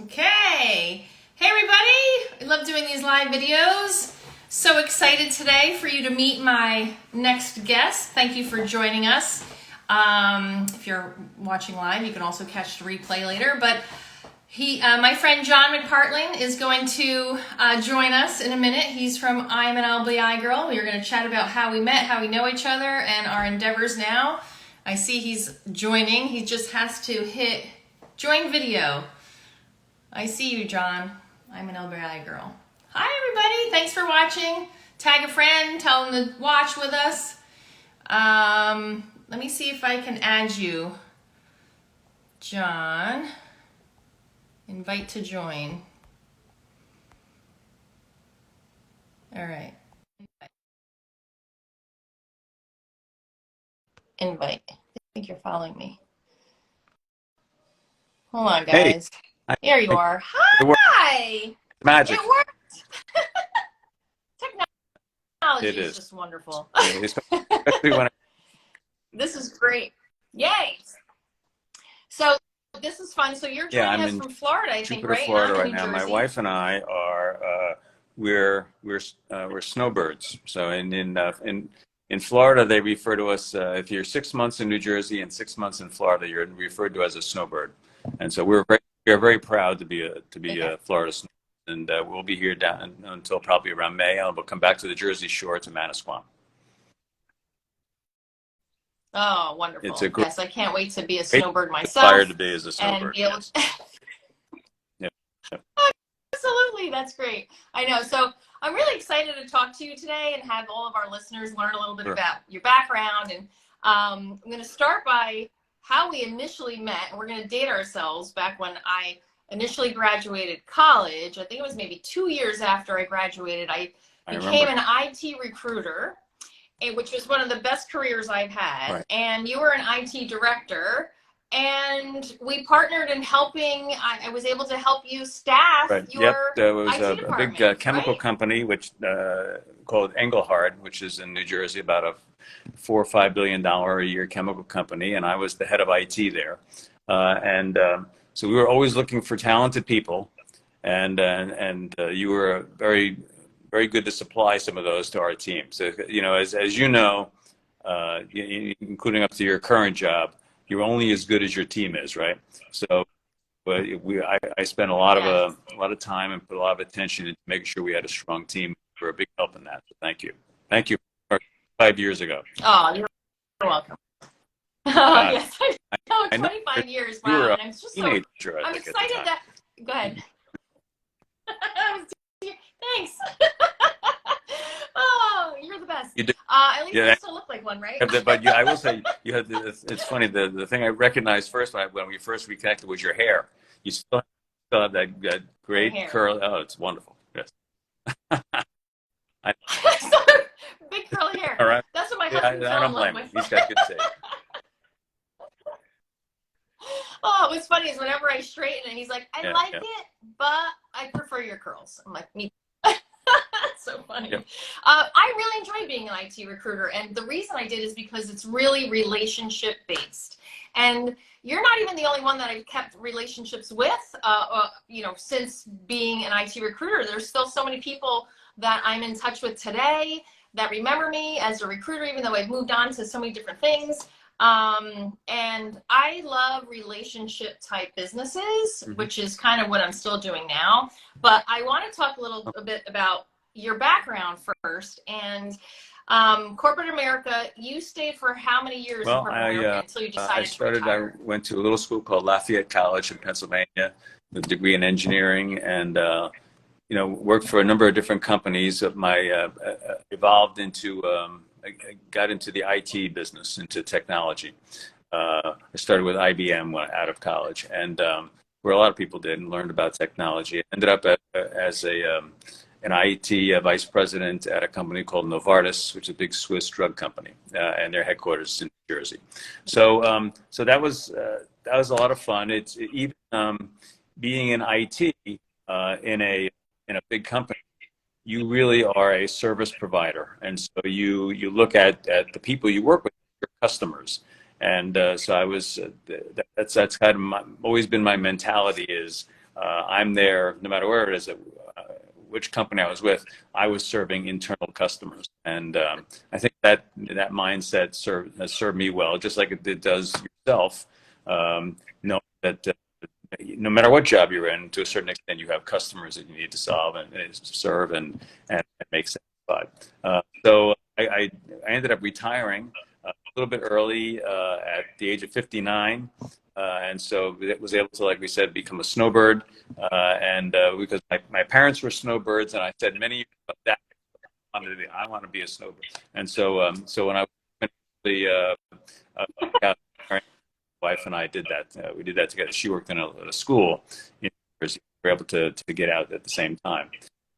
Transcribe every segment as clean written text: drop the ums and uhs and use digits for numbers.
Okay. Hey everybody! I love doing these live videos. So excited today for you to meet my next guest. Thank you for joining us. If you're watching live, you can also catch the replay later. But my friend John McPartlin is going to join us in a minute. He's from I'm an LBI Girl. We're going to chat about how we met, how we know each other, and our endeavors now. I see he's joining. He just has to hit join video. I see you, John. I'm an LBI Girl. Hi, everybody. Thanks for watching. Tag a friend. Tell them to watch with us. Let me see if I can add you. John. Invite to join. All right. Invite. I think you're following me. Hold on, guys. Hey. Here you are. Hi. Magic. It worked. Technology It is is just wonderful. Especially when This is great. Yay. So this is fun. So you're joining us from Florida, I think, Jupiter, right? Florida Not right New now. My Jersey. wife and I are we're snowbirds. So in Florida, they refer to us if you're 6 months in New Jersey and 6 months in Florida, you're referred to as a snowbird. And so we're very proud to be a Florida snowbird. And we'll be here down until probably around May. We'll come back to the Jersey Shore to Manasquan. Oh, wonderful. It's a great, yes, I can't wait to be a snowbird myself. Inspired to be as a snowbird. And be able yes. to... Absolutely, that's great. I know. So I'm really excited to talk to you today and have all of our listeners learn a little bit about your background. And I'm going to start by how we initially met. And we're going to date ourselves back when I initially graduated college. I think it was maybe 2 years after I graduated. I became an IT recruiter, which was one of the best careers I've had. Right. And you were an IT director. And we partnered in helping. I was able to help you staff your There was IT a big chemical company which called Engelhard, which is in New Jersey, about a $4 or $5 billion a year chemical company, and I was the head of IT there. So we were always looking for talented people, and you were very good to supply some of those to our team. So as you know, including up to your current job, you're only as good as your team is, right? So, I spent a lot of time and put a lot of attention into making sure we had a strong team. For a big help in that. So thank you. 5 years ago. Oh, you're welcome. Oh, yes, I know. 25 years. Wow, and I'm just teenager, I'm excited that. Go ahead. Thanks. Oh, you're the best. You do. At least I still look like one, right? But I will say, you had. It's funny. The thing I recognized first when we first reconnected was your hair. You still have that great curl. Oh, it's wonderful. Yes. Big curly hair. All right. That's what my husband fell in love with. He's got good taste. Oh, what's funny is whenever I straighten it, he's like, I like it, but I prefer your curls. I'm like, me. That's so funny. Yep. I really enjoy being an IT recruiter, and the reason I did is because it's really relationship based. And you're not even the only one that I've kept relationships with. Since being an IT recruiter, there's still so many people that I'm in touch with today that remember me as a recruiter, even though I've moved on to so many different things. And I love relationship type businesses, which is kind of what I'm still doing now. But I want to talk a bit about your background first. And corporate America, you stayed for how many years in corporate America until you decided to retire? I went to a little school called Lafayette College in Pennsylvania with a degree in engineering, and worked for a number of different companies. Evolved into I got into the IT business, into technology. I started with IBM out of college, and where a lot of people did, and learned about technology. I ended up as an IT vice president at a company called Novartis, which is a big Swiss drug company, and their headquarters is in New Jersey. So that was a lot of fun. It's even being in IT in a big company. You really are a service provider, and so you look at the people you work with, your customers, and so I was. That's kind of always been my mentality is I'm there no matter where it is, which company I was with, I was serving internal customers. And I think that mindset has served me well, just like it does yourself. Know that no matter what job you're in, to a certain extent, you have customers that you need to solve and serve and make satisfied. So I ended up retiring a little bit early at the age of 59. And so it was able to, like we said, become a snowbird. And because my parents were snowbirds, and I said many years ago that I want to be a snowbird. And so so when I went to the wife and I did that. We did that together. She worked in a school in university. We were able to get out at the same time.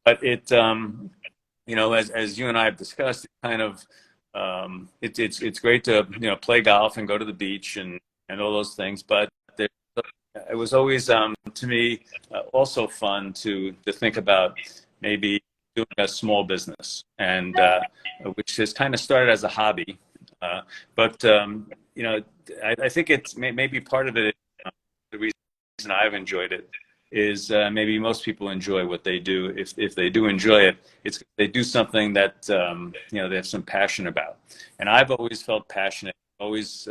But it, as you and I have discussed, it kind of it's great to play golf and go to the beach and all those things. But it was always to me also fun to think about maybe doing a small business, and which has kind of started as a hobby. But I think it's maybe part of it. The reason I've enjoyed it is maybe most people enjoy what they do. If they do enjoy it, it's they do something that they have some passion about. And I've always felt passionate. Always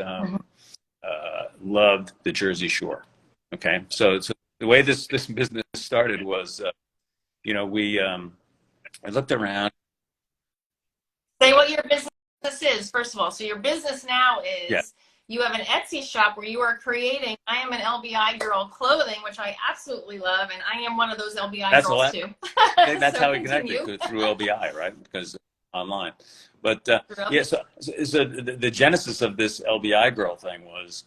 loved the Jersey Shore. Okay, so the way this business started was, I looked around. Say what your business is, first of all. So your business now is you have an Etsy shop where you are creating I am an LBI Girl clothing, which I absolutely love, and I am one of those LBI girls too. That's so how we connected, through LBI, right? Because online. But so the genesis of this LBI Girl thing was,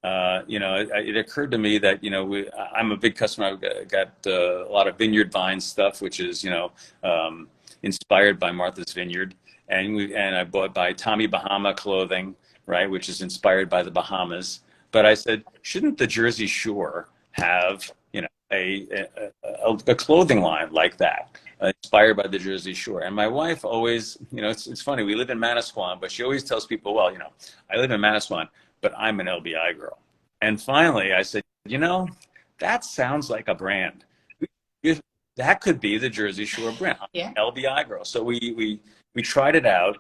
it occurred to me that I'm a big customer. I've got a lot of Vineyard Vines stuff, which is inspired by Martha's Vineyard, and I bought by Tommy Bahama clothing, right, which is inspired by the Bahamas. But I said, shouldn't the Jersey Shore have a clothing line like that, inspired by the Jersey Shore? And my wife always, it's funny, we live in Manasquan, but she always tells people, well, I live in Manasquan, but I'm an LBI girl. And finally I said, that sounds like a brand. That could be the Jersey Shore brand, LBI Girl. So we tried it out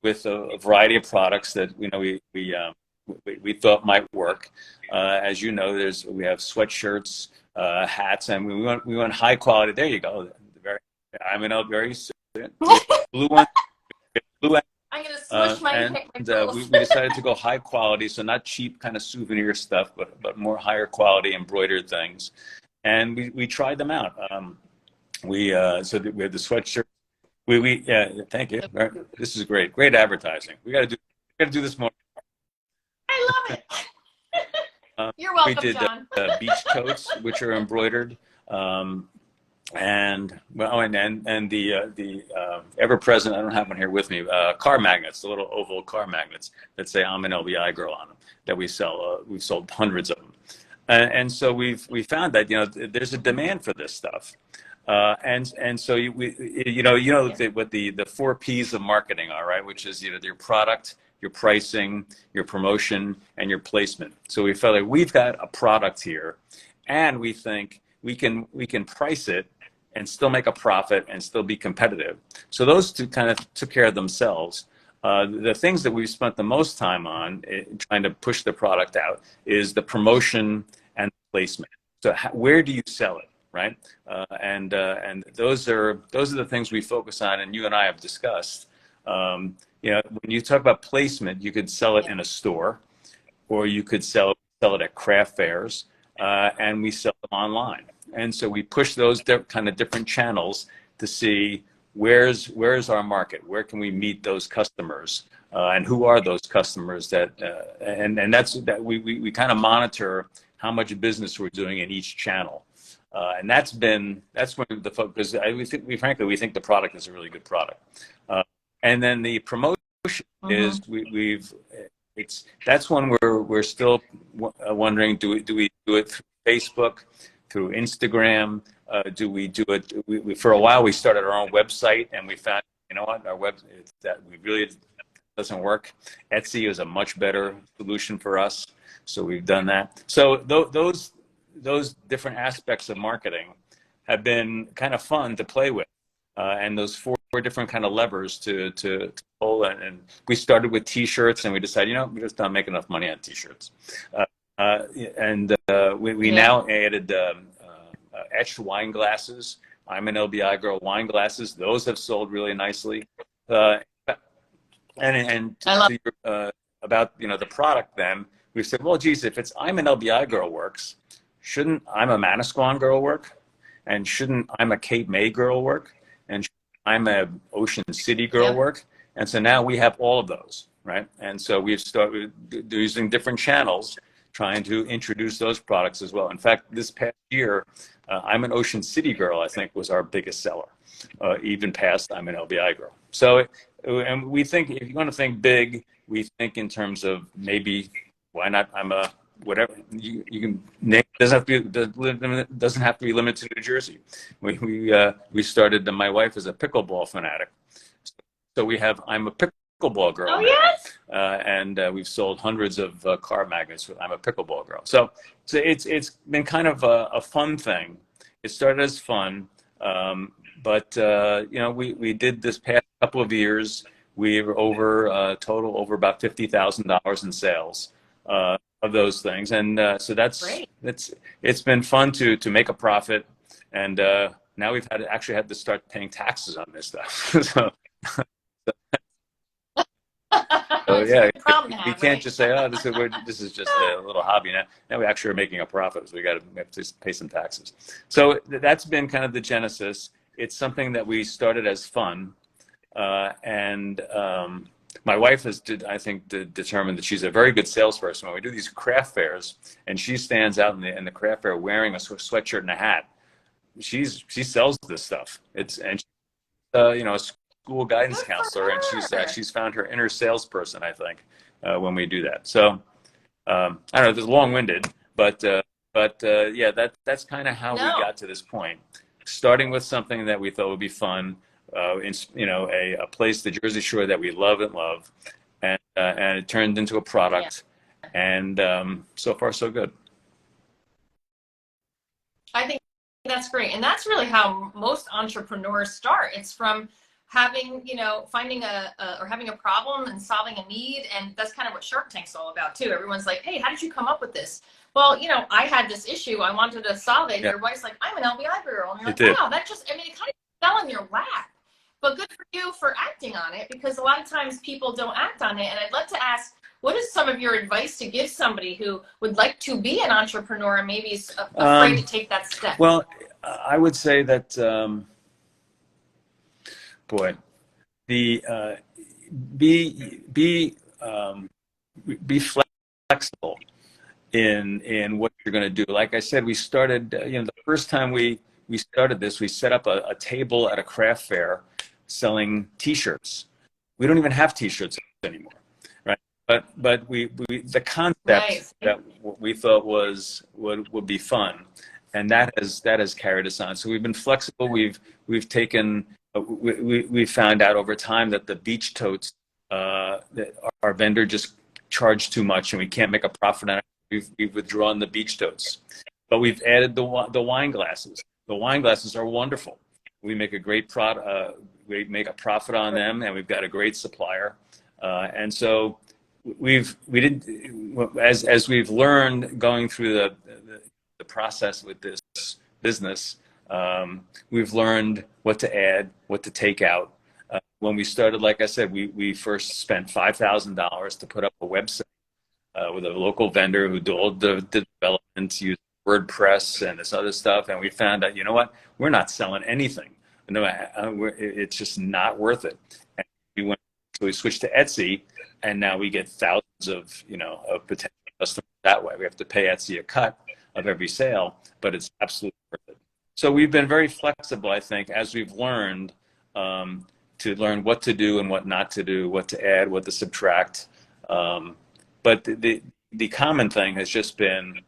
with a variety of products that we thought might work. As you know, we have sweatshirts, hats, and we want high quality. There you go. I'm an very blue one. I'm gonna switch my we decided to go high quality, so not cheap kind of souvenir stuff, but more higher quality embroidered things. And we tried them out. We had the sweatshirt. Thank you. This is great advertising. We got to do this more. I love it. You're welcome, we did John. Beach coats, which are embroidered, and the ever present. I don't have one here with me. Car magnets, the little oval car magnets that say "I'm an LBI Girl" on them, that we sell. We've sold hundreds of them, and so we found that there's a demand for this stuff. And so what the 4 P's of marketing are, right? Which is your product, your pricing, your promotion, and your placement. So we felt like we've got a product here, and we think we can price it and still make a profit and still be competitive. So those two kind of took care of themselves. The things that we've spent the most time on trying to push the product out is the promotion and placement. So where do you sell it? Right, and those are the things we focus on, and you and I have discussed. When you talk about placement, you could sell it in a store, or you could sell it at craft fairs, and we sell them online. And so we push those kind of different channels to see where's our market, where can we meet those customers, and who are those customers and that's we kind of monitor how much business we're doing in each channel. And that's when the focus. We think the product is a really good product. And then the promotion is that's when we're still wondering, do we do it through Facebook, through Instagram? Do we do it? For a while we started our own website, and we found our that we really doesn't work. Etsy is a much better solution for us, so we've done that. So those those different aspects of marketing have been kind of fun to play with, and those four different kind of levers to pull. And we started with T-shirts, and we decided, we just don't make enough money on T-shirts, and we now added etched wine glasses. I'm an LBI Girl wine glasses. Those have sold really nicely. And about the product, then we said, well, geez, if it's I'm an LBI Girl works, shouldn't I'm a Manasquan Girl work? And shouldn't I'm a Cape May Girl work? And I'm a Ocean City Girl work? And so now we have all of those, right? And so we've started using different channels trying to introduce those products as well. In fact, this past year, I'm an Ocean City Girl, I think, was our biggest seller, even past I'm an LBI Girl. So, and we think, if you're going to think big, we think in terms of maybe, why not I'm a whatever you can name. Doesn't have to be limited to New Jersey. We started. My wife is a pickleball fanatic, so I'm a pickleball girl. Oh yes. And we've sold hundreds of car magnets with I'm a pickleball girl. So it's been kind of a fun thing. It started as fun, but we did this past couple of years. We were over total over about $50,000 in sales of those things, and so it's been fun to make a profit, and now we've actually had to start paying taxes on this stuff. So yeah, we can't just say, oh, this is just a little hobby. Now we actually are making a profit, so we have to pay some taxes. So that's been kind of the genesis. It's something that we started as fun, and my wife has, I think, determined that she's a very good salesperson. When we do these craft fairs, and she stands out in the craft fair wearing a sweatshirt and a hat, she sells this stuff. She's a school guidance counselor, and she's found her inner salesperson, I think, when we do that. So I don't know, this is long-winded, but yeah, that's kind of how we got to this point, starting with something that we thought would be fun, a place, the Jersey Shore, that we love, and it turned into a product, and so far so good. I think that's great, and that's really how most entrepreneurs start. It's from having, finding or having a problem and solving a need. And that's kind of what Shark Tank's all about too. Everyone's like, hey, how did you come up with this? Well, I had this issue, I wanted to solve it. Your wife's like, I'm an LBI girl. And you're like, wow, it kind of fell in your lap. But good for you for acting on it, because a lot of times people don't act on it. And I'd love to ask, what is some of your advice to give somebody who would like to be an entrepreneur and maybe is afraid to take that step? Well, I would say that, be flexible in what you're going to do. Like I said, we started, the first time we started this, we set up a table at a craft fair selling T-shirts. We don't even have T-shirts anymore, right? But the concept that we thought would be fun, and that has carried us on. So we've been flexible. We've taken. We found out over time that the beach totes, that our vendor just charged too much, and we can't make a profit on it. We've withdrawn the beach totes, but we've added the wine glasses. The wine glasses are wonderful. We make a great product. We make a profit on them, and we've got a great supplier. And so as we've learned going through the process with this business, we've learned what to add, what to take out. When we started, like I said, we first spent $5,000 to put up a website with a local vendor who did all the development, used WordPress and this other stuff, and we found out, we're not selling anything. No, it's just not worth it. And we switched to Etsy, and now we get thousands of potential customers that way. We have to pay Etsy a cut of every sale, but it's absolutely worth it. So we've been very flexible, I think, as we've learned to learn what to do and what not to do, what to add, what to subtract. But the common thing has just been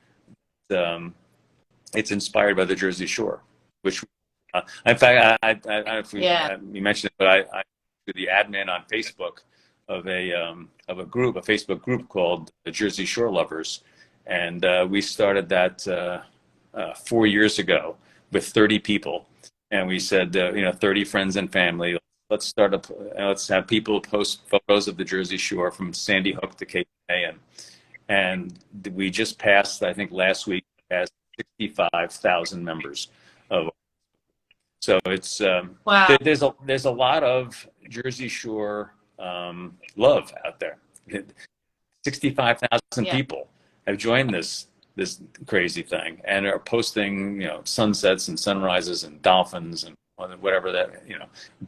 it's inspired by the Jersey Shore, which, in fact, I don't know if you mentioned it, but I do the admin on Facebook of a group, a Facebook group called the Jersey Shore Lovers, and we started that 4 years ago with 30 people, and we said, 30 friends and family. Let's start up. Let's have people post photos of the Jersey Shore from Sandy Hook to Cape May, and we just passed. I think last week passed 65,000 members of. So it's Wow. there's a lot of Jersey Shore love out there. 65,000 Yeah. people have joined this crazy thing and are posting, sunsets and sunrises and dolphins and whatever that,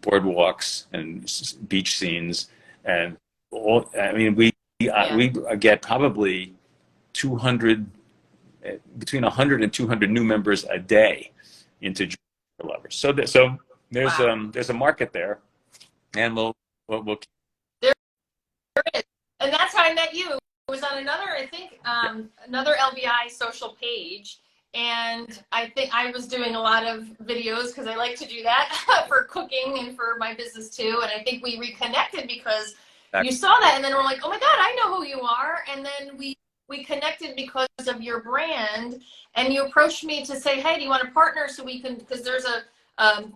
boardwalks and beach scenes and all. I mean, we get probably 200, between 100 and 200 new members a day into Jersey Shore lovers. So there's a market there, and we'll There is. And that's how I met you. It was on another, I think, another LBI social page. And I think I was doing a lot of videos because I like to do that for cooking and for my business too. And I think we reconnected because you saw that, and then we're like, oh my God, I know who you are. And then we connected because of your brand, and you approached me to say, hey, do you want to partner so we can, because there's a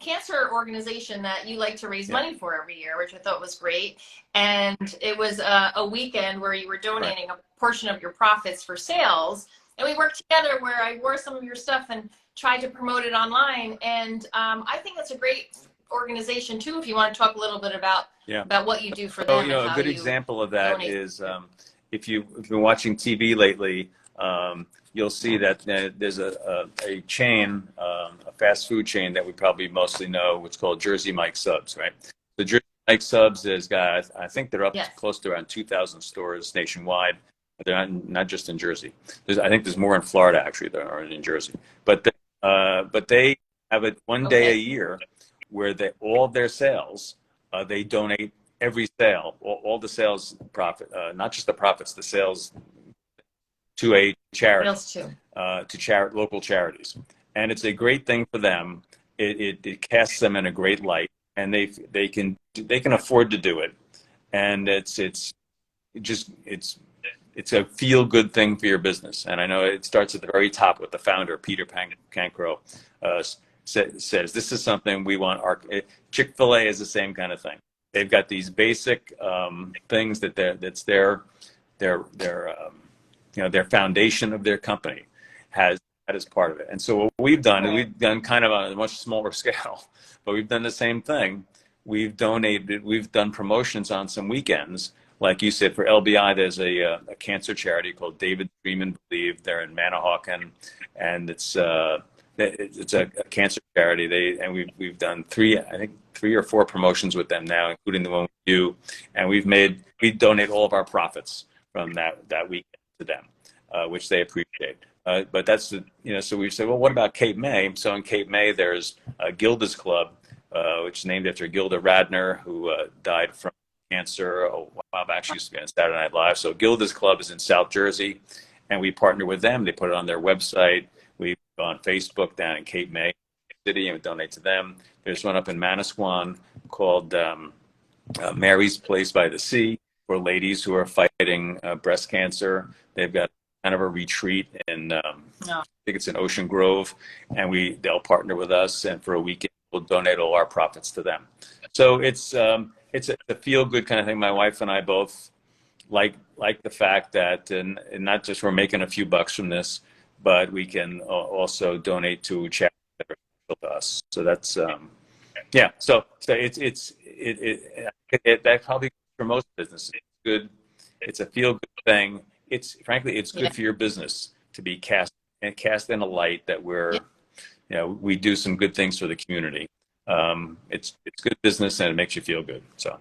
cancer organization that you like to raise money for every year, which I thought was great. And it was a weekend where you were donating a portion of your profits for sales. And we worked together where I wore some of your stuff and tried to promote it online. And I think that's a great organization too, if you want to talk a little bit about what you do for them. So, a good example of that is if you've been watching TV lately, you'll see that there's a chain, a fast food chain that we probably mostly know, which is called Jersey Mike Subs, right? The Jersey Mike Subs has got, I think they're up to close to around 2,000 stores nationwide. They're not just in Jersey. I think there's more in Florida actually than are in Jersey. But they have it one day a year where all of their sales, they donate every sale, all the sales profit, not just the profits, the sales, to a charity, to local charities. And it's a great thing for them. It casts them in a great light, and they can afford to do it. And it's a feel good thing for your business. And I know it starts at the very top with the founder, Peter Cancro, says this is something we want. Chick-fil-A is the same kind of thing. They've got these basic things that's their foundation of their company has that as part of it. And so what we've done kind of on a much smaller scale, but we've done the same thing. We've done promotions on some weekends. Like you said, for LBI, there's a cancer charity called David Dream and Believe. They're in Manahawkin, and it's a cancer charity. We've done three or four promotions with them now, including the one with you. And we donate all of our profits from that weekend to them, which they appreciate. But that's so we say, well, what about Cape May? So in Cape May, there's Gilda's Club, which is named after Gilda Radner, who died from cancer a while back. She used to be on Saturday Night Live. So Gilda's Club is in South Jersey, and we partner with them. They put it on their website. We go on Facebook down in Cape May City and we donate to them. There's one up in Manasquan called Mary's Place by the Sea for ladies who are fighting breast cancer. They've got kind of a retreat in I think it's in Ocean Grove, and they'll partner with us, and for a weekend we'll donate all our profits to them. So it's a feel good kind of thing. My wife and I both like the fact that and not just we're making a few bucks from this, but we can also donate to charities that are special to us. So that's So that probably for most businesses it's good. It's a feel good thing. It's good for your business to be cast in a light that we do some good things for the community. It's good business and it makes you feel good. So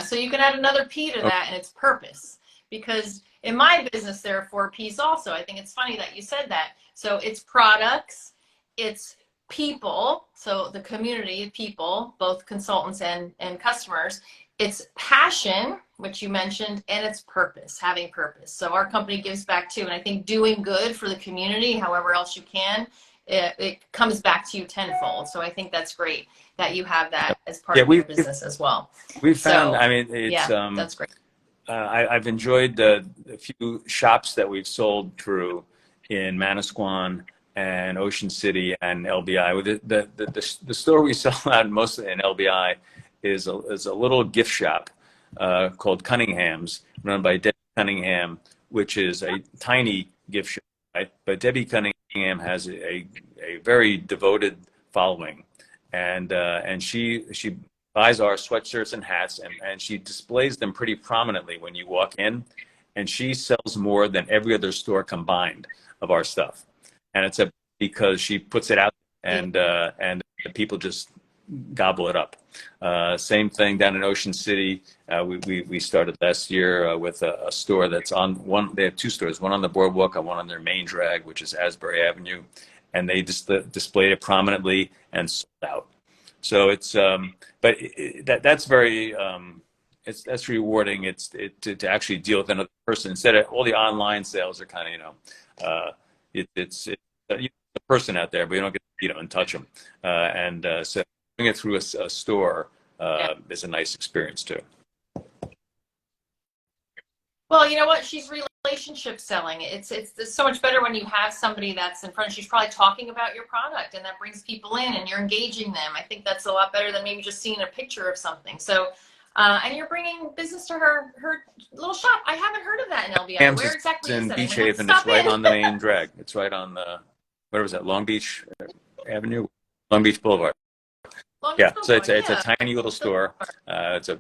so you can add another P to that, and it's purpose. Because in my business there are 4 P's also. I think it's funny that you said that. So it's products, it's people, so the community, people, both consultants and customers. It's passion, which you mentioned, and it's purpose, having purpose. So our company gives back too, and I think doing good for the community, however else you can, it comes back to you tenfold. So I think that's great that you have that as part of your business as well. We found, it's that's great. I've enjoyed the few shops that we've sold through in Manasquan and Ocean City and LBI. The store we sell out mostly in LBI is a little gift shop called Cunningham's, run by Debbie Cunningham, which is a tiny gift shop, right? But Debbie Cunningham has a very devoted following, and she buys our sweatshirts and hats, and she displays them pretty prominently when you walk in, and she sells more than every other store combined of our stuff, and it's because she puts it out, and the people just gobble it up. Same thing down in Ocean City. We started last year with a store that's on one. They have two stores, one on the boardwalk and one on their main drag, which is Asbury Avenue, and they just displayed it prominently and sold out. So it's but that's very that's rewarding. To actually deal with another person instead of all the online sales are kind of it's a person out there, but you don't get to and touch them, so doing it through a store is a nice experience too. Well, you know what? She's relationship selling. It's so much better when you have somebody that's in front of you. She's probably talking about your product, and that brings people in, and you're engaging them. I think that's a lot better than maybe just seeing a picture of something. So, and you're bringing business to her little shop. I haven't heard of that in LBI. Where exactly is in that? Beach Haven. It's right on the main drag. It's right on the, where was that? Long Beach Avenue, Long Beach Boulevard. Yeah, so it's a tiny little store. It's a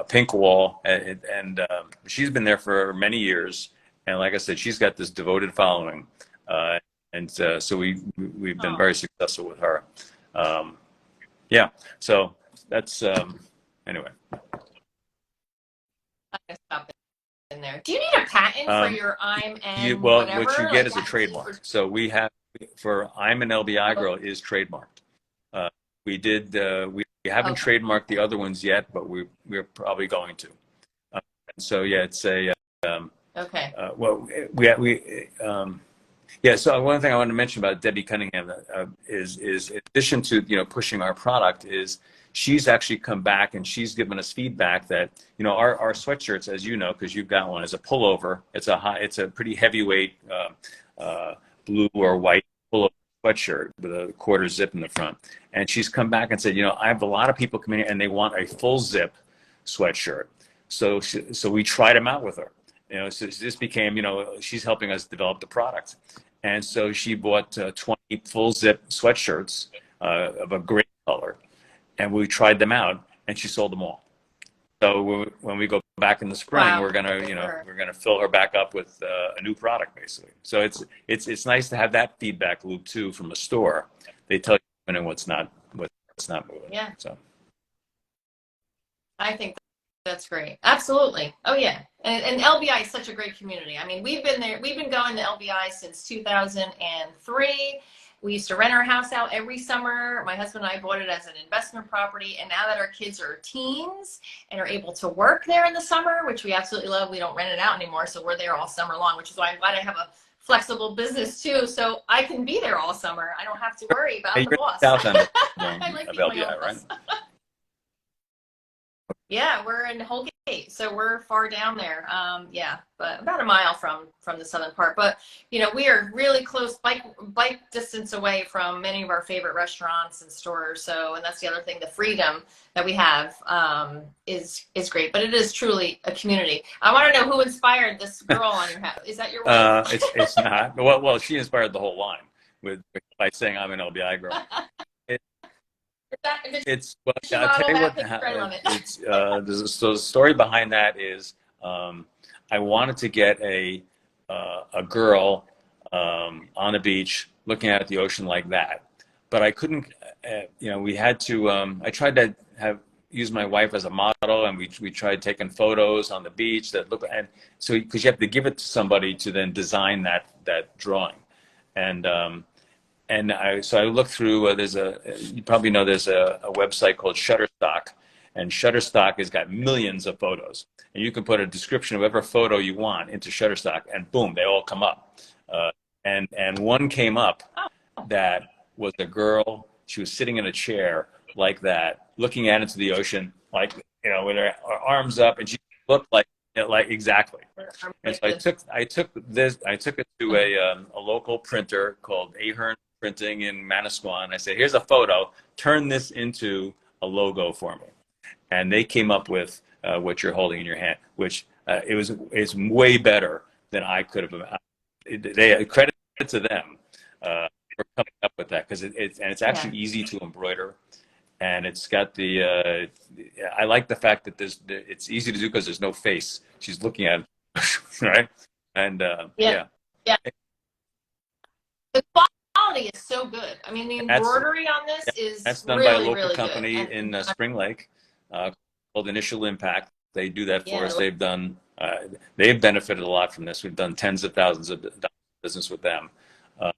pink wall, and she's been there for many years. And like I said, she's got this devoted following, and so we've been very successful with her. Yeah, so that's anyway. In there. Do you need a patent for your I'm and well, whatever? What you get is a trademark. So we have for I'm an LBI Girl is trademarked. We haven't trademarked the other ones yet, but we're probably going to. So yeah, it's a okay. Well, yeah. So one thing I wanted to mention about Debbie Cunningham is in addition to pushing our product, is she's actually come back and she's given us feedback that our sweatshirts, as you know, because you've got one, is a pullover. It's a pretty heavyweight blue or white pullover sweatshirt with a quarter zip in the front. And she's come back and said, I have a lot of people coming in and they want a full zip sweatshirt. So we tried them out with her. So this became, she's helping us develop the product. And so she bought 20 full zip sweatshirts of a great color, and we tried them out, and she sold them all. So when we go back in the spring, we're gonna fill her back up with a new product, basically. So it's nice to have that feedback loop too from a store. They tell you what's not moving. Yeah. So I think that's great. Absolutely. Oh yeah. And LBI is such a great community. I mean, we've been going to LBI since 2003. We used to rent our house out every summer. My husband and I bought it as an investment property. And now that our kids are teens and are able to work there in the summer, which we absolutely love, we don't rent it out anymore. So we're there all summer long, which is why I'm glad I have a flexible business too. So I can be there all summer. I don't have to worry about the boss. South end I like of LBI, right? Yeah, we're in Holgate, so we're far down there. Yeah, but about a mile from the southern part. But we are really close, bike distance away from many of our favorite restaurants and stores. So, and that's the other thing, the freedom that we have is great. But it is truly a community. I want to know who inspired this girl on your hat. Is that your wife? It's not. Well, she inspired the whole line by saying I'm an LBI girl. I'll tell you what. So the story behind that is I wanted to get a girl on the beach looking at the ocean like that, but I couldn't. We had to. I tried to use my wife as a model, and we tried taking photos on the beach that look, and so because you have to give it to somebody to then design that drawing, and so I looked through, you probably know there's a website called Shutterstock, and Shutterstock has got millions of photos. And you can put a description of whatever photo you want into Shutterstock, and boom, they all come up. And one came up that was a girl, she was sitting in a chair like that, looking out into the ocean, like, with her arms up, and she looked like exactly. I'm And really so good. I took it to a local printer called Ahern Printing in Manasquan. I said, here's a photo, turn this into a logo for me. And they came up with what you're holding in your hand, which it's way better than I could have. They credit to them for coming up with that, because it's Yeah. actually easy to embroider, and it's got the. I like the fact that it's easy to do because there's no face. She's looking at it, right? And Yeah. yeah, Yeah. The quality is so good. I mean, the that's embroidery on this is that's done by a really, local really good. company And in Spring Lake called Initial Impact. They do that for us. yeah, They've benefited a lot from this. We've done tens of thousands of dollars of business with them. Uh,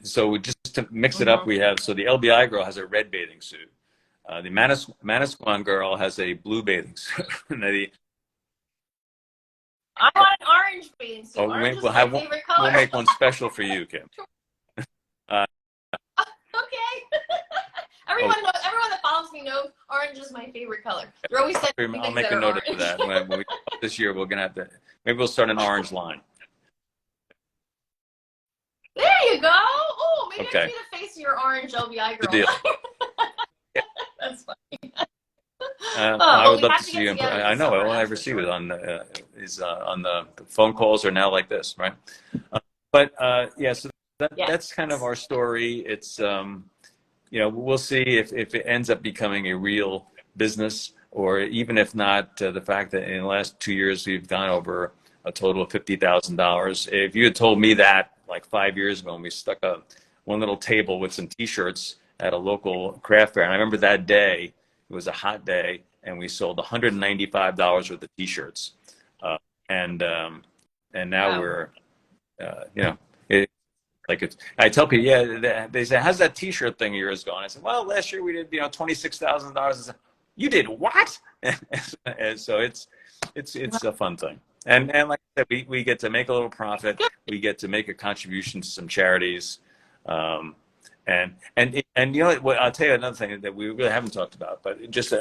so just to mix it up, mm-hmm. we have, so the LBI girl has a red bathing suit. The Manasquan girl has a blue bathing suit. I want an orange bathing suit. Oh, Orange is my favorite we'll color. make one special for you, Kim. Uh, Okay. oh, Everyone that follows me knows orange is my favorite color. They're always sending me I'll things make that a are note of orange. that. When we this year, we're gonna have to, maybe we'll start an orange line. There you go. Oh, maybe I can Okay, be the face of your orange LBI good girl. deal. That's funny. I Well, would we love have to to see get you. together I this know. summer, All I that's ever for see was sure. on the phone calls are now like this, right? But yeah, so Yeah. that's kind of our story. It's we'll see if it ends up becoming a real business, or even if not, the fact that in the last 2 years we've gone over a total of $50,000. If you had told me that like 5 years ago, when we stuck one little table with some T-shirts at a local craft fair, and I remember that day, it was a hot day, and we sold $195 worth of T-shirts, uh, and um, and now Wow. we're it, like it's, I tell people, yeah, they say, how's that T-shirt thing of yours going? I said, well, last year we did, $26,000. You did what? And so it's a fun thing. And like I said, we get to make a little profit. We get to make a contribution to some charities. Um, and what, I'll tell you another thing that we really haven't talked about, but it just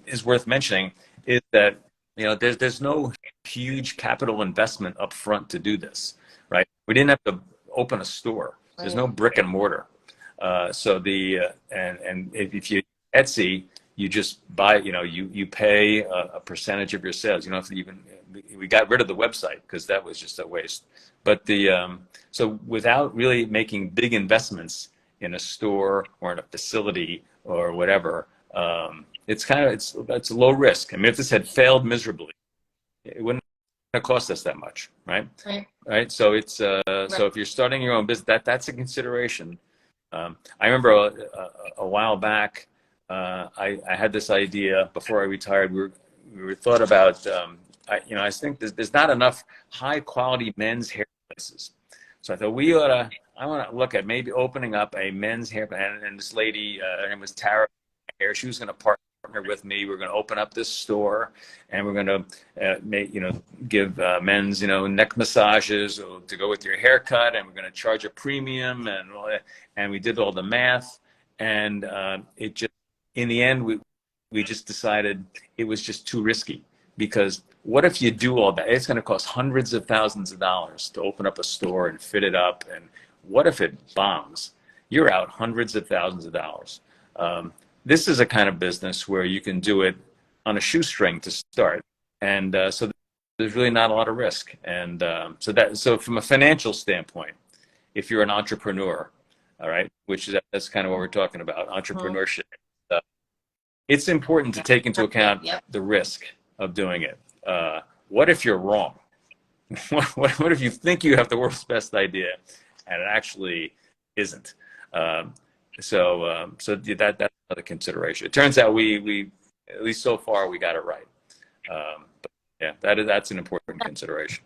is worth mentioning, is that there's no huge capital investment up front to do this, right? We didn't have to open a store. There's Right. no brick and mortar. So and if you Etsy, you just buy, you pay a percentage of your sales. You don't have to even, we got rid of the website because that was just a waste. But so without really making big investments in a store or in a facility or whatever, it's low risk. I mean, if this had failed miserably, it wouldn't have cost us that much, right? Right. Right. So Right. so if you're starting your own business, that's a consideration. I remember a while back, I had this idea before I retired. We were thought about. I think there's not enough high quality men's hair places, so I thought I want to look at maybe opening up a men's hair. And this lady, her name was Tara Hair. She was going to partner with me. We're going to open up this store, and we're going to give men's neck massages to go with your haircut, and we're going to charge a premium, and we did all the math, and it just, in the end, we just decided it was just too risky, because what if you do all that? It's going to cost hundreds of thousands of dollars to open up a store and fit it up, and what if it bombs? You're out hundreds of thousands of dollars. This is a kind of business where you can do it on a shoestring to start, and so there's really not a lot of risk. And so from a financial standpoint, if you're an entrepreneur, all right, that's kind of what we're talking about, Mhm. entrepreneurship. Uh, it's important to take into account Yep. the risk of doing it. What if you're wrong? What if you think you have the world's best idea and it actually isn't? Um, so that's another consideration. It turns out we at least so far we got it right. But yeah, that's an important consideration.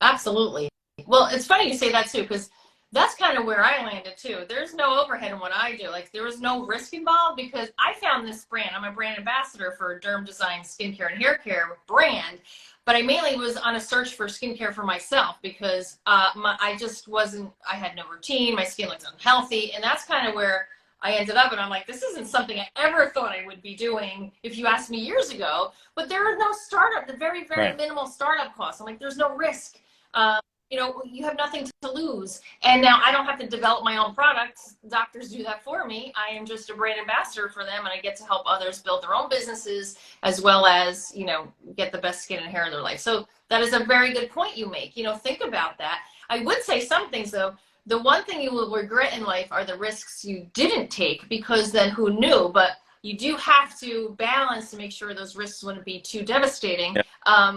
Absolutely. Well, it's funny you say that too, because that's kind of where I landed too. There's no overhead in what I do. Like, there was no risk involved, because I found this brand. I'm a brand ambassador for Derm Design skincare and hair care brand, but I mainly was on a search for skincare for myself, because I just wasn't. I had no routine. My skin looked unhealthy, and that's kind of where I ended up, and I'm like, this isn't something I ever thought I would be doing if you asked me years ago. But there are no startup, the very, very minimal startup costs. I'm like, there's no risk. You know, you have nothing to lose. And now I don't have to develop my own products. Doctors do that for me. I am just a brand ambassador for them, and I get to help others build their own businesses as well as, you know, get the best skin and hair of their life. So that is a very good point you make. You know, think about that. I would say some things, though. The one thing you will regret in life are the risks you didn't take, because then who knew? But you do have to balance to make sure those risks wouldn't be too devastating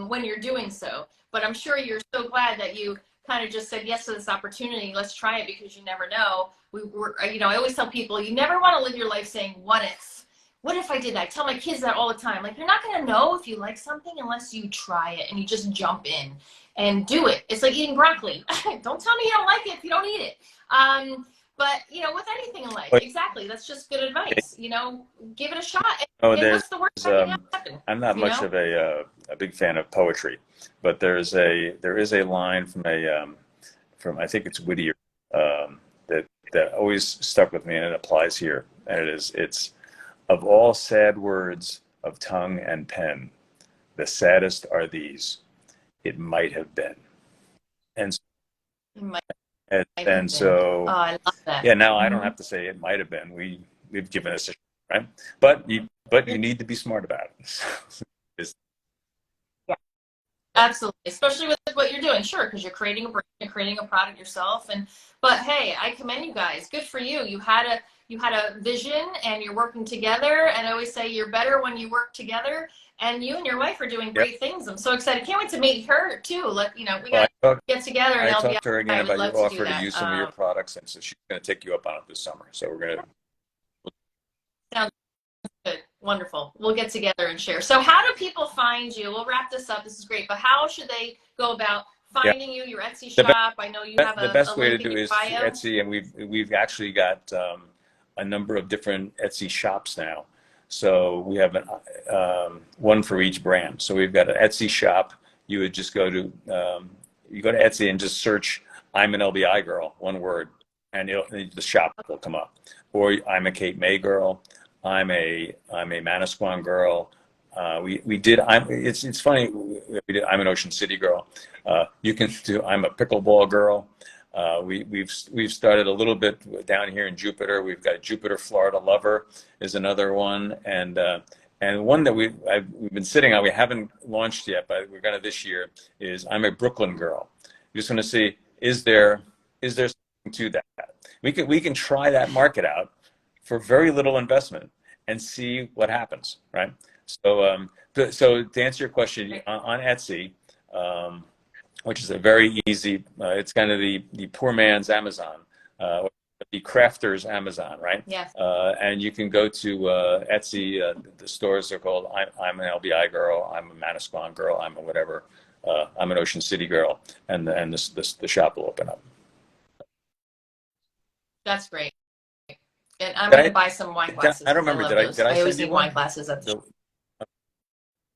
when you're doing so. But I'm sure you're so glad that you kind of just said yes to this opportunity. Let's try it, because you never know. You know, I always tell people, you never want to live your life saying, what if? What if I did that? I tell my kids that all the time. Like, you're not going to know if you like something unless you try it and you just jump in and do it. It's like eating broccoli. Don't tell me you don't like it if you don't eat it. But, you know, with anything in life, exactly. That's just good advice. You know, give it a shot. And what's the worst that can happen? I'm not much of a big fan of poetry, but there is a line from I think it's Whittier that always stuck with me, and it applies here. And it's of all sad words of tongue and pen, the saddest are these: it might have been. And so, oh, I love that. yeah. Now I don't have to say it might have been. We've given us a shot, right, but you need to be smart about it. Yeah, absolutely, especially with what you're doing. Sure, because you're creating a brand, you're creating a product yourself, but hey, I commend you guys. Good for you. You had a vision, and you're working together. And I always say you're better when you work together. And you and your wife are doing great things. I'm so excited. Can't wait to meet her too. You know, we got to get together. And I talked to her again about your offer to use some of your products, and so she's going to take you up on it this summer. So we're going to. Sounds good. Wonderful. We'll get together and share. So how do people find you? We'll wrap this up. This is great. But how should they go about finding you, your Etsy shop? I know you have the best way to do is Etsy, and we've actually got a number of different Etsy shops now. So we have one for each brand. So we've got an Etsy shop. You would just go to Etsy and just search "I'm an LBI girl," one word, and the shop will come up. Or "I'm a Cape May girl," I'm a Manasquan girl. It's funny. We did "I'm an Ocean City girl." You can do "I'm a pickleball girl." We've started a little bit down here in Jupiter. We've got Jupiter, Florida Lover is another one, and one that we've been sitting on. We haven't launched yet, but we're going to this year. Is "I'm a Brooklyn girl." You just want to see, is there something to that? We can try that market out for very little investment and see what happens, right? So to answer your question, on Etsy. Which is a very easy, it's kind of the poor man's Amazon, the crafter's Amazon, right? Yes. And you can go to Etsy, the stores are called I'm an LBI girl, I'm a Manasquan girl, I'm a whatever, I'm an Ocean City girl, and the shop will open up. That's great. And I'm going to buy some wine glasses. I don't remember, did I always need wine glasses at the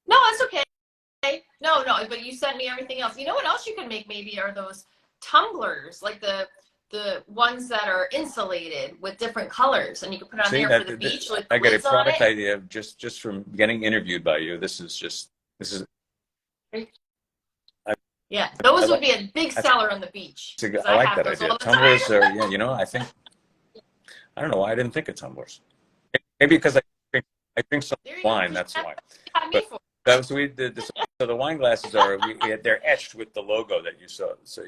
No, that's okay. No, but you sent me everything else. You know what else you can make maybe are those tumblers, like the ones that are insulated with different colors, and you can put on there for the beach. I got a product idea just from getting interviewed by you. This is. Yeah, those would be a big seller on the beach. I like that idea. Tumblers are, yeah, you know, I don't know why I didn't think of tumblers. Maybe because I drink some wine, that's why. So the wine glasses they're etched with the logo that you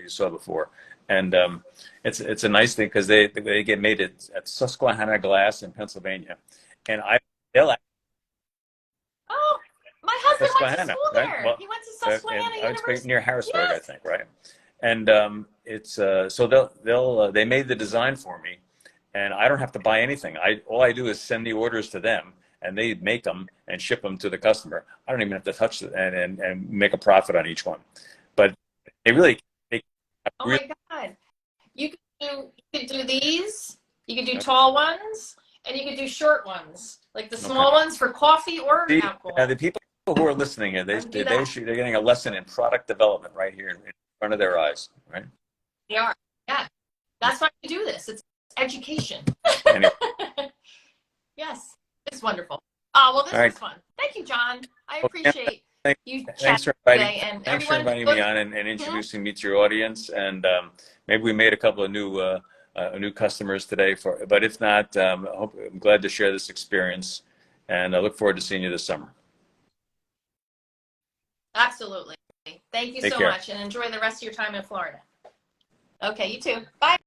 saw before, and it's a nice thing because they get made at Susquehanna Glass in Pennsylvania, and they'll. Oh, my husband went to school there. Right? Well, he went to Susquehanna University. It's near Harrisburg, yes. I think, right? And it's so they made the design for me, and I don't have to buy anything. All I do is send the orders to them, and they make them and ship them to the customer. I don't even have to touch it and make a profit on each one. But they really. Oh my God! You could do these. You could do tall ones, and you could do short ones, like the small ones for coffee or alcohol. The people who are listening here, they're getting a lesson in product development right here in front of their eyes, right? They are. Yeah, that's why we do this. It's education. Anyway. Yes, it's wonderful. Oh, well, this All right. was fun. Thank you, John. I Well, Pam, appreciate you thanks chatting for inviting, today. And thanks for everyone, inviting go me on and introducing me to your audience. And maybe we made a couple of new customers today. But if not, I'm glad to share this experience, and I look forward to seeing you this summer. absolutely. Thank you Take so care. much, and enjoy the rest of your time in Florida. Okay, you too. Bye.